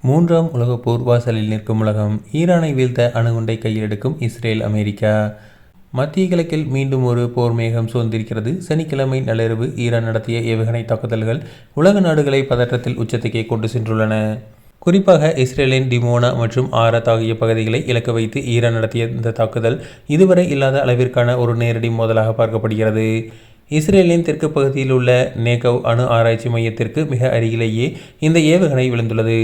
மூன்றாம் உலகப் போர் வாசலில் நிற்கும் உலகம். ஈரானை வீழ்த்த அணுகுண்டை கையில் எடுக்கும் இஸ்ரேல், அமெரிக்கா. மத்திய கிழக்கில் மீண்டும் ஒரு போர் மேகம் சூழ்ந்திருக்கிறது. சனிக்கிழமை நள்ளிரவு ஈரான் நடத்திய ஏவுகணை தாக்குதல்கள் உலக நாடுகளை பதற்றத்தில் உச்சத்துக்கே கொண்டு சென்றுள்ளன. குறிப்பாக இஸ்ரேலின் டிமோனா மற்றும் ஆரத் ஆகிய பகுதிகளை இலக்கு வைத்து ஈரான் நடத்திய இந்த தாக்குதல் இதுவரை இல்லாத அளவிற்கான ஒரு நேரடி மோதலாக பார்க்கப்படுகிறது. இஸ்ரேலின் தெற்கு பகுதியில் உள்ள நேகவ் அணு ஆராய்ச்சி மையத்திற்கு மிக அருகிலேயே இந்த ஏவுகணை விழுந்துள்ளது.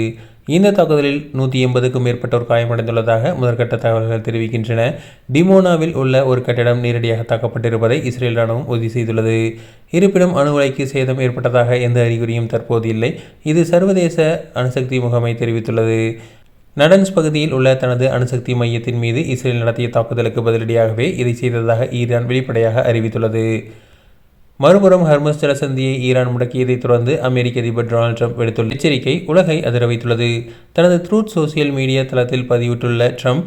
இந்த தாக்குதலில் 180க்கும் மேற்பட்டோர் காயமடைந்துள்ளதாக முதற்கட்ட தகவல்கள் தெரிவிக்கின்றன. டிமோனாவில் உள்ள ஒரு கட்டிடம் நேரடியாக தாக்கப்பட்டிருப்பதை இஸ்ரேல் ராணுவம் உறுதி செய்துள்ளது. இருப்பினும் அணு உலைக்கு சேதம் ஏற்பட்டதாக எந்த அறிகுறியும் தற்போது இல்லை. இது சர்வதேச அணுசக்தி முகமை தெரிவித்துள்ளது. நடன்ஸ் பகுதியில் உள்ள தனது அணுசக்தி மையத்தின் மீது இஸ்ரேல் நடத்திய தாக்குதலுக்கு பதிலடியாகவே இதை செய்ததாக ஈரான் வெளிப்படையாக அறிவித்துள்ளது. மறுபுறம் ஹர்முஸ் ஜலசந்தியை ஈரான் முடக்கியதை தொடர்ந்து அமெரிக்க அதிபர் டொனால்ட் ட்ரம்ப் விடுத்துள்ள எச்சரிக்கை உலகை அதிர வைத்துள்ளது. தனது ட்ரூத் சோசியல் மீடியா தளத்தில் பதிவிட்டுள்ள ட்ரம்ப்,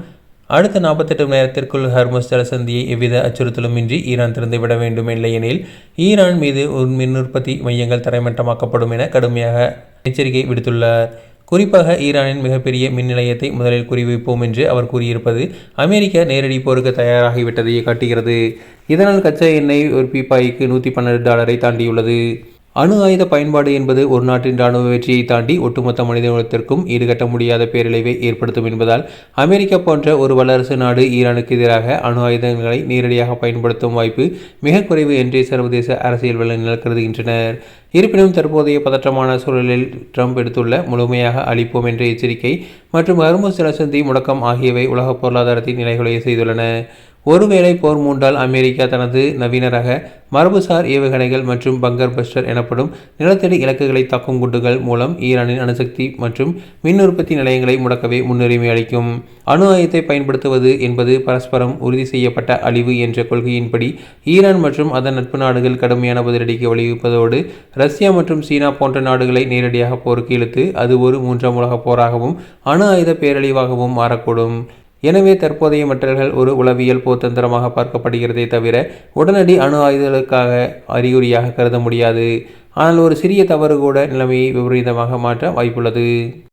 அடுத்த 48 மணி நேரத்திற்குள் ஹர்முஸ் ஜலசந்தியை எவ்வித அச்சுறுத்தலுமின்றி ஈரான் திறந்துவிட வேண்டும், இல்லையெனில் ஈரான் மீது ஒரு மின் உற்பத்தி மையங்கள் தரைமட்டமாக்கப்படும் என கடுமையாக எச்சரிக்கை விடுத்துள்ளார். குறிப்பாக ஈரானின் மிகப்பெரிய மின் நிலையத்தை முதலில் குறிவைப்போம் என்று அவர் கூறியிருப்பது அமெரிக்கா நேரடி போருக்கு தயாராகிவிட்டதையே காட்டுகிறது. இதனால் கச்சா எண்ணெய் ஒரு பீப்பாய்க்கு $112 தாண்டியுள்ளது. அணு ஆயுத பயன்பாடு என்பது ஒரு நாட்டின் இராணுவ வெற்றியை தாண்டி ஒட்டுமொத்த மனிதகுலத்திற்கும் ஈடுகட்ட முடியாத பேரழிவை ஏற்படுத்தும் என்பதால் அமெரிக்கா போன்ற ஒரு வல்லரசு நாடு ஈரானுக்கு எதிராக அணு ஆயுதங்களை நேரடியாக பயன்படுத்தும் வாய்ப்பு மிக குறைவு என்றே சர்வதேச அரசியல் வல்லுநர்கள் கருதுகின்றனர். இருப்பினும் தற்போதைய பதற்றமான சூழலில் ட்ரம்ப் எடுத்துள்ள முழுமையாக அளிப்போம் என்ற எச்சரிக்கை மற்றும் ஹர்முஸ் ஜலசந்தி முடக்கம் ஆகியவை உலக பொருளாதாரத்தின் நிலைகுலைய செய்துள்ளன. ஒருவேளை போர் மூண்டால் அமெரிக்கா தனது நவீன ரக மரபுசார் ஏவுகணைகள் மற்றும் பங்கர் பஸ்டர் எனப்படும் நிலத்தடி இலக்குகளை தாக்கும் குண்டுகள் மூலம் ஈரானின் அணுசக்தி மற்றும் மின் உற்பத்தி நிலையங்களை முடக்கவே முன்னுரிமை அளிக்கும். அணு ஆயுதத்தை பயன்படுத்துவது என்பது பரஸ்பரம் உறுதி செய்யப்பட்ட அழிவு என்ற கொள்கையின்படி ஈரான் மற்றும் அதன் நட்பு நாடுகள் கடுமையான பதிலடிக்கு வழிவகுப்பதோடு ரஷ்யா மற்றும் சீனா போன்ற நாடுகளை நேரடியாக போருக்கு இழுத்து அது ஒரு மூன்றாம் உலகப் போராகவும் அணு ஆயுத பேரழிவாகவும் மாறக்கூடும். எனவே தற்போதைய மிரட்டல்கள் ஒரு உளவியல் போர்த்தந்திரமாக பார்க்கப்படுகிறதே தவிர உடனடி அணு ஆயுதங்களுக்காக அறிகுறியாக கருத முடியாது. ஆனால் ஒரு சிறிய தவறு கூட நிலைமையை விபரீதமாக மாற்ற வாய்ப்புள்ளது.